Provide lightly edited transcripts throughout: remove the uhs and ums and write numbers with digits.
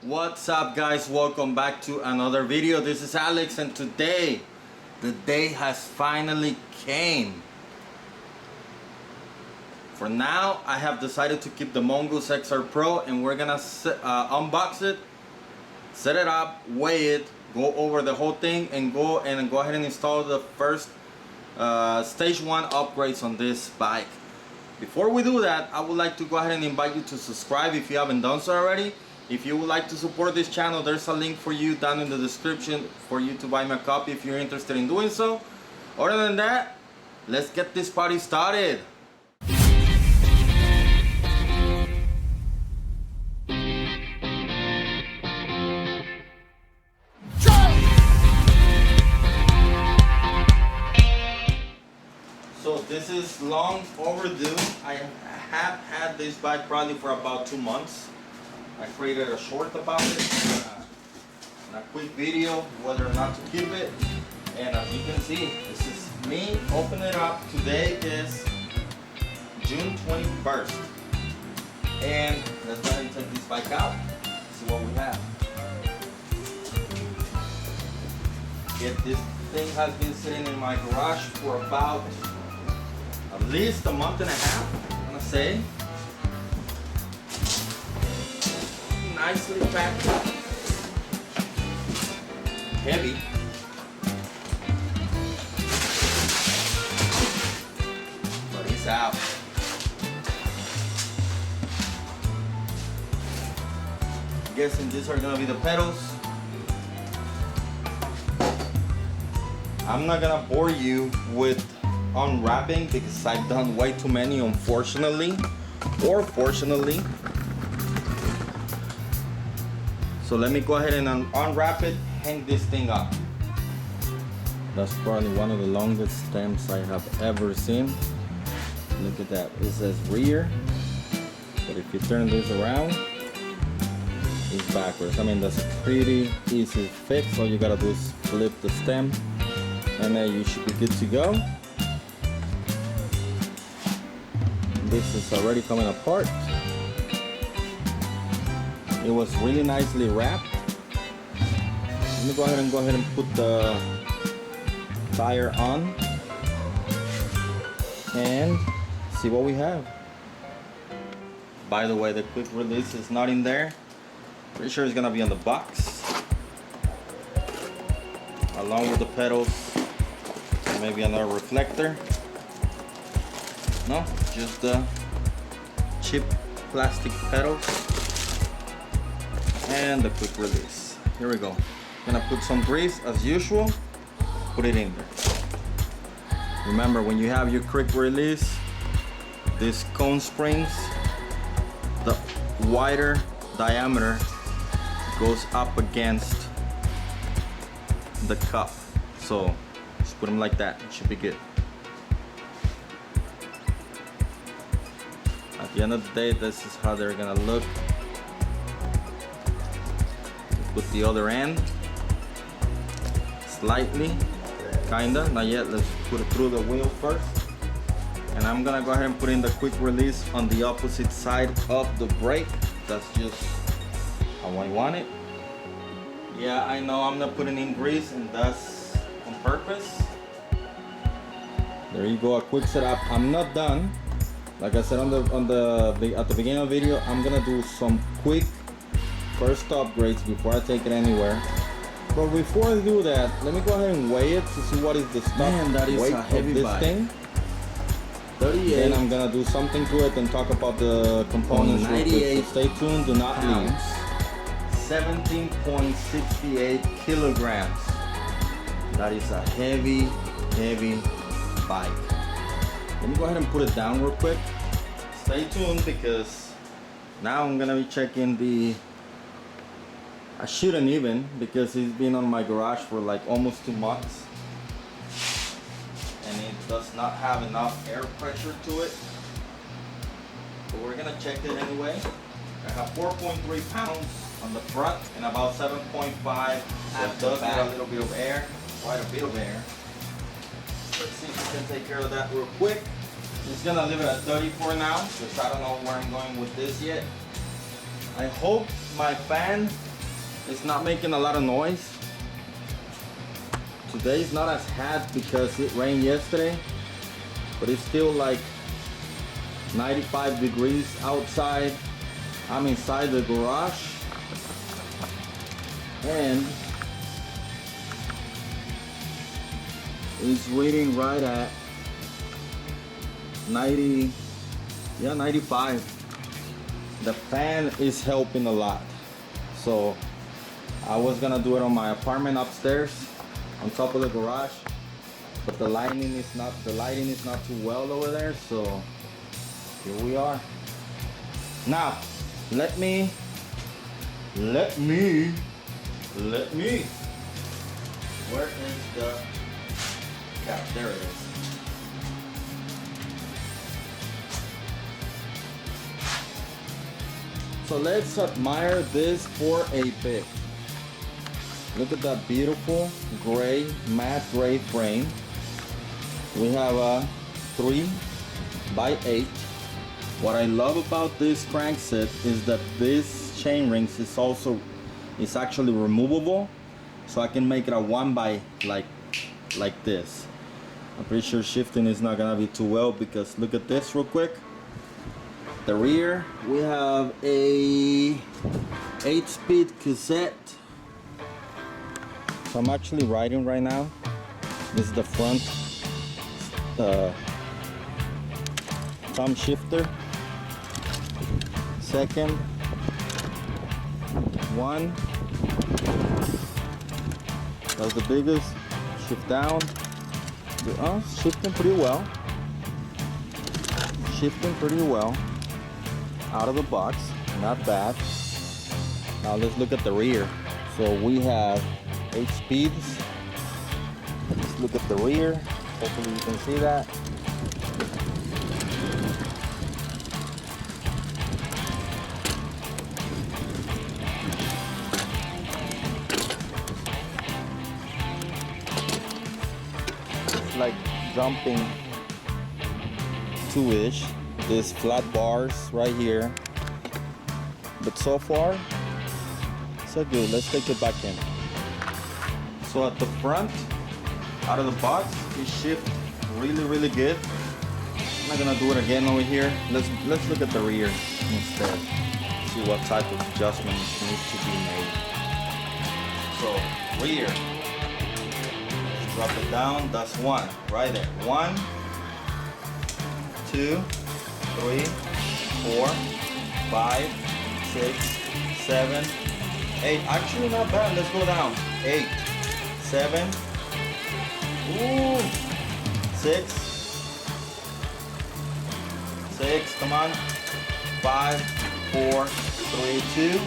What's up, guys? Welcome back to another video. This is Alex, and today the day has finally came. For now, I have decided to keep the Mongoose XR Pro, and we're gonna unbox it, set it up, weigh it, go over the whole thing, and go ahead and install the first stage 1 upgrades on this bike. Before we do that, I would like to go ahead and invite you to subscribe if you haven't done so already. If you would like to support this channel, there's a link for you down in the description for you to buy me a copy if you're interested in doing so. Other than that, let's get this party started. So this is long overdue. I have had this bike probably for about 2 months. I created a short about it, and a quick video whether or not to keep it. And as you can see, this is me opening it up. Today is June 21st. And let's go ahead and take this bike out, see what we have. This thing has been sitting in my garage for about at least a month and a half, I'm gonna say. Nicely packed, heavy. But it's out. I'm guessing these are gonna be the pedals. I'm not gonna bore you with unwrapping because I've done way too many, unfortunately or fortunately. So let me go ahead and unwrap it, hang this thing up. That's probably one of the longest stems I have ever seen. Look at that, it says rear, but if you turn this around, it's backwards. I mean, that's a pretty easy fix. All you gotta do is flip the stem and then you should be good to go. This is already coming apart. It was really nicely wrapped. Let me go ahead and put the tire on and see what we have. By the way, the quick release is not in there. Pretty sure it's gonna be on the box, along with the pedals, and maybe another reflector. No, just the cheap plastic pedals and the quick release. Here we go. Gonna put some grease as usual, put it in there. Remember, when you have your quick release, these cone springs, the wider diameter goes up against the cup. So just put them like that, it should be good. At the end of the day, this is how they're gonna look. Put the other end slightly, kinda, not yet. Let's put it through the wheel first. And I'm gonna go ahead and put in the quick release on the opposite side of the brake. That's just how I want it. Yeah, I know I'm not putting in grease, and that's on purpose. There you go, a quick setup. I'm not done. Like I said at the beginning of the video, I'm gonna do some quick first upgrades before I take it anywhere. But before I do that, let me go ahead and weigh it to see what is the stock weight of this thing. 38. Then I'm gonna do something to it and talk about the components real quick. So stay tuned, do not leave. 17.68 kilograms. That is a heavy bike. Let me go ahead and put it down real quick. Stay tuned because now I'm gonna be checking the, I shouldn't even, because it's been on my garage for like almost 2 months and it does not have enough air pressure to it. But we're gonna check it anyway. I have 4.3 pounds on the front and about 7.5 at the back. A little bit of air, quite a bit of air. Let's see if we can take care of that real quick. Just gonna leave it at 34 now because I don't know where I'm going with this yet. I hope my fan It's not making a lot of noise. Today's not as hot because it rained yesterday, but it's still like 95 degrees outside. I'm inside the garage, and it's reading right at 90, yeah, 95. The fan is helping a lot. So I was gonna do it on my apartment upstairs on top of the garage, but the lighting is not too well over there, so here we are. Now let me where is the cap? There it is. So let's admire this for a bit. Look at that beautiful gray, matte gray frame. We have a 3x8. What I love about this crankset is that this chain rings is actually removable, so I can make it a 1x like this. I'm pretty sure shifting is not gonna be too well, because look at this real quick. The rear, we have a 8-speed cassette. So I'm actually riding right now. This is the front thumb shifter. Second one, that's the biggest. Shift down. Shifting pretty well. Shifting pretty well. Out of the box, not bad. Now let's look at the rear. So we have 8 speeds. Let's look at the rear. Hopefully you can see that. It's like jumping 2-ish. These flat bars right here, but so far so good. Let's take it back in. So at the front, out of the box, it shifts really good. I'm not gonna do it again over here. Let's look at the rear instead. See what type of adjustment needs to be made. So rear, drop it down. That's one right there. 1, 2, 3, 4, 5, 6, 7, 8. Actually not bad. Let's go down. 8, 7, 6, 6, come on. 5, 4, 3, 2,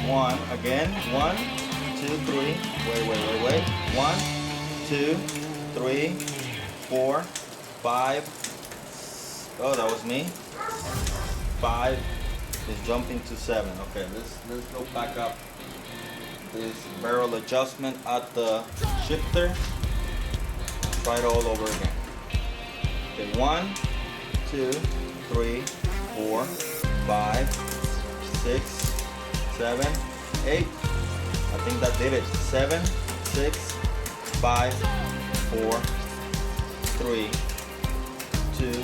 1. Again. 1, 2, 3. Wait. 1, 2, 3, 4, 5. Oh, that was me. 5 is jumping to 7. Okay, let's go back up. This barrel adjustment at the shifter. Try it all over again. Okay, 1, 2, 3, 4, 5, 6, 7, 8. I think that did it. 7, 6, 5, 4, 3, 2,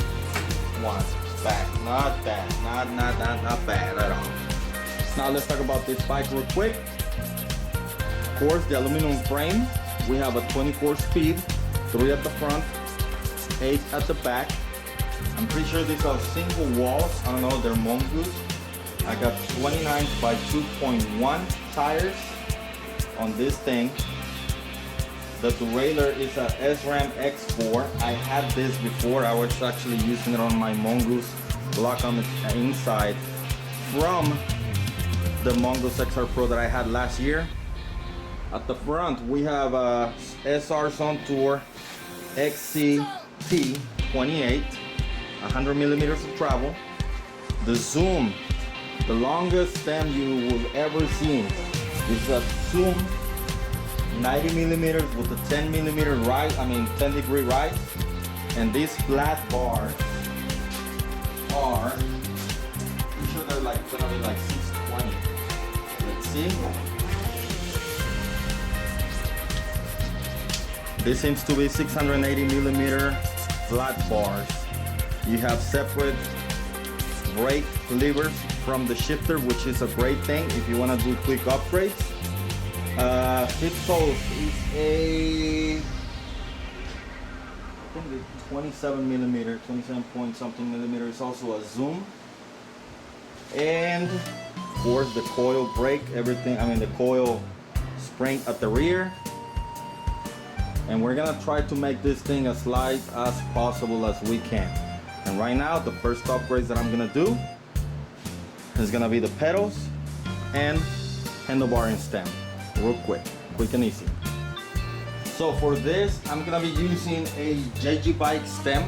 1. Back. Not bad. Not bad at all. Now let's talk about this bike real quick. Of course, the aluminum frame. We have a 24 speed, 3 at the front, 8 at the back. I'm pretty sure these are single walls. I don't know, they're Mongoose. I got 29 by 2.1 tires on this thing. The derailleur is a SRAM X4. I had this before. I was actually using it on my Mongoose block on the inside from the Mongoose XR Pro that I had last year. At the front, we have a SR Zone Tour XCT 28, 100 millimeters of travel. The zoom, the longest stem you will ever see, is a zoom 90 millimeters with a 10 millimeter right, 10 degree right. And these flat bars are, I'm sure they're like gonna be like 620. Let's see. This seems to be 680mm flat bars. You have separate brake levers from the shifter, which is a great thing if you want to do quick upgrades. Hip post is a, I think it's 27mm, 27 point something millimeter. It's also a zoom. And of course the coil brake, everything, I mean the coil spring at the rear. And we're gonna try to make this thing as light as possible as we can. And right now the first upgrades that I'm gonna do is gonna be the pedals and handlebar and stem. Real quick and easy. So for this, I'm gonna be using a JG Bike stem,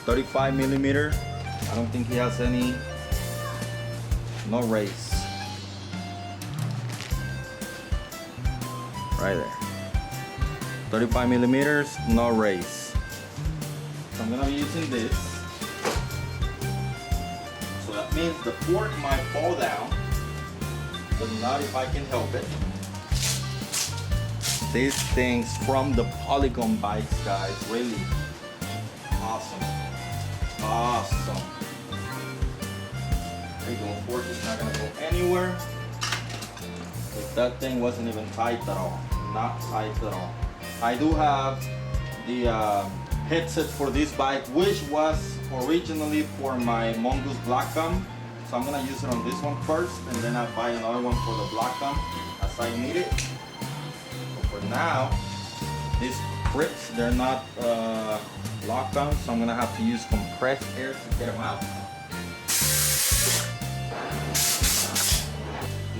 35mm. I don't think he has any, no race. Right there. 35mm, no race. So I'm gonna be using this. So that means the fork might fall down, but not if I can help it. These things from the Polygon bikes, guys, really awesome. Awesome. There you go, fork is not gonna go anywhere. If that thing wasn't even tight at all, not tight at all. I do have the headset for this bike, which was originally for my Mongoose black gum. So I'm gonna use it on this one first, and then I'll buy another one for the black gum as I need it. For now, these grips, they're not lock on, so I'm gonna have to use compressed air to get them out.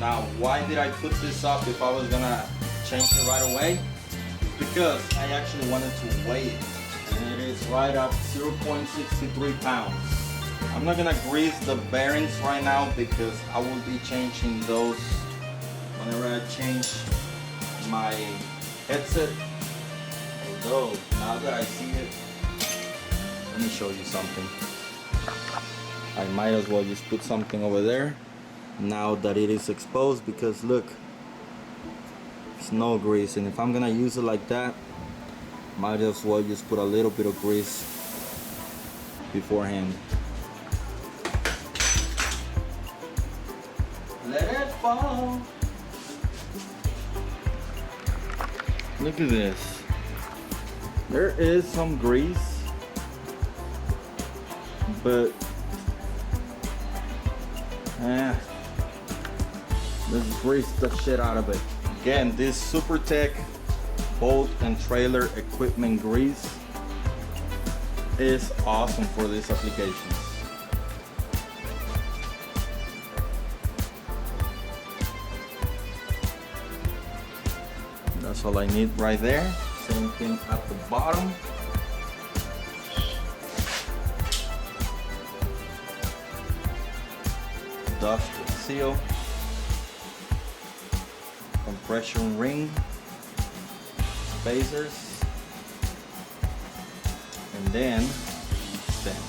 Now, why did I put this up if I was gonna change it right away? Because I actually wanted to weigh it, and it is right at 0.63 pounds. I'm not gonna grease the bearings right now because I will be changing those whenever I change my headset. Although now that I see it, let me show you something. I might as well just put something over there now that it is exposed, because look, it's no grease, and if I'm gonna use it like that, might as well just put a little bit of grease beforehand. Let it fall. Look at this. There is some grease, but let's grease the shit out of it. Again, this SuperTech bolt and trailer equipment grease is awesome for these applications. That's all I need right there. Same thing at the bottom. Dust seal. Compression ring. Spacers. And then stem.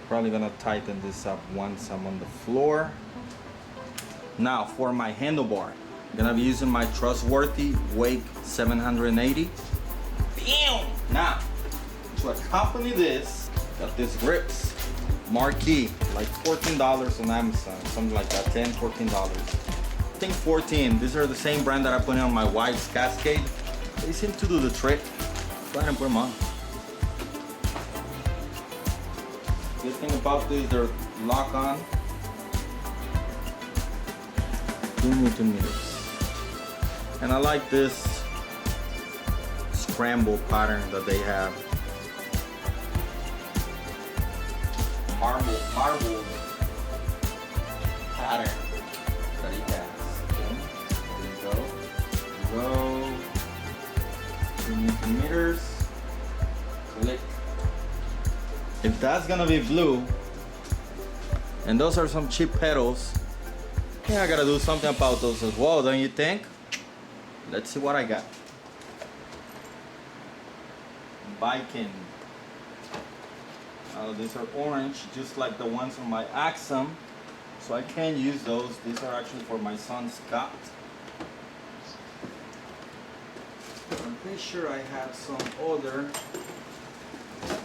Probably gonna tighten this up once I'm on the floor. Now for my handlebar, I'm gonna be using my trustworthy Wake 780. Bam! Now, to accompany this, got this grips, marquee, like $14 on Amazon, something like that, $10, $14. I think 14. These are the same brand that I put in on my wife's Cascade. They seem to do the trick. Go ahead and put them on. Good thing about these, they're lock on. 2 Newton-meters. And I like this scramble pattern that they have. Marble pattern that he has. Okay. There you go. 2 Newton-meters. Click. If that's gonna be blue, and those are some cheap pedals, yeah, I gotta do something about those as well, don't you think? Let's see what I got. Biking. These are orange, just like the ones on my Axum. So I can use those. These are actually for my son Scott. pretty sure I have some other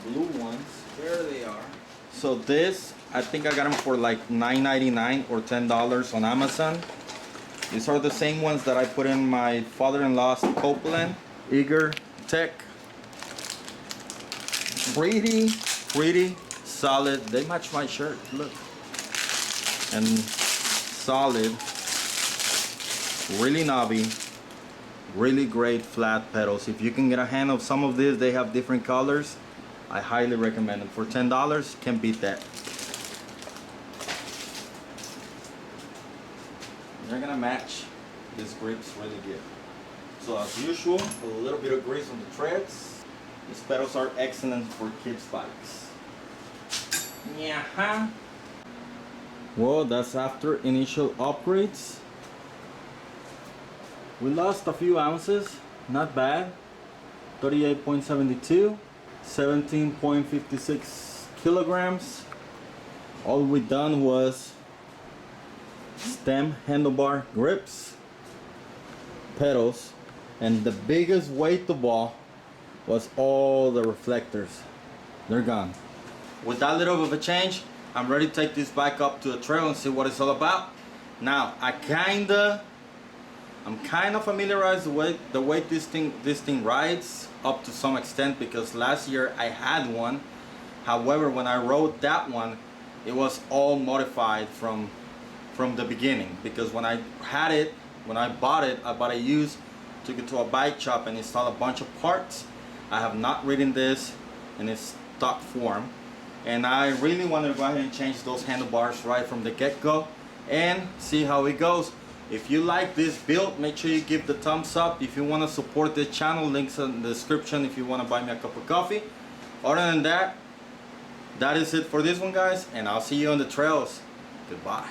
blue ones. There they are. So this, I think I got them for like $9.99 or $10 on Amazon. These are the same ones that I put in my father-in-law's Copeland Eager Tech. Pretty solid. They match my shirt, look. And solid, really knobby, really great flat pedals. If you can get a hand of some of this, they have different colors. I highly recommend them. For $10, can't beat that. They're gonna match these grips really good. So as usual, a little bit of grease on the treads. These pedals are excellent for kids' bikes. Yeah. Well, that's after initial upgrades. We lost a few ounces, not bad. 38.72, 17.56 kilograms. All we done was stem handlebar grips, pedals, and the biggest weight of all was all the reflectors. They're gone. With that little of a change, I'm ready to take this bike up to a trail and see what it's all about. Now, I'm kind of familiarized with the way this thing rides up to some extent, because last year I had one. However, when I rode that one, it was all modified from the beginning, because when I bought it used, took it to a bike shop and installed a bunch of parts. I have not ridden this in its stock form, and I really wanted to go ahead and change those handlebars right from the get-go and see how it goes. If you like this build, make sure you give the thumbs up. If you want to support this channel, links in the description if you want to buy me a cup of coffee. Other than that, that is it for this one, guys, and I'll see you on the trails. Goodbye.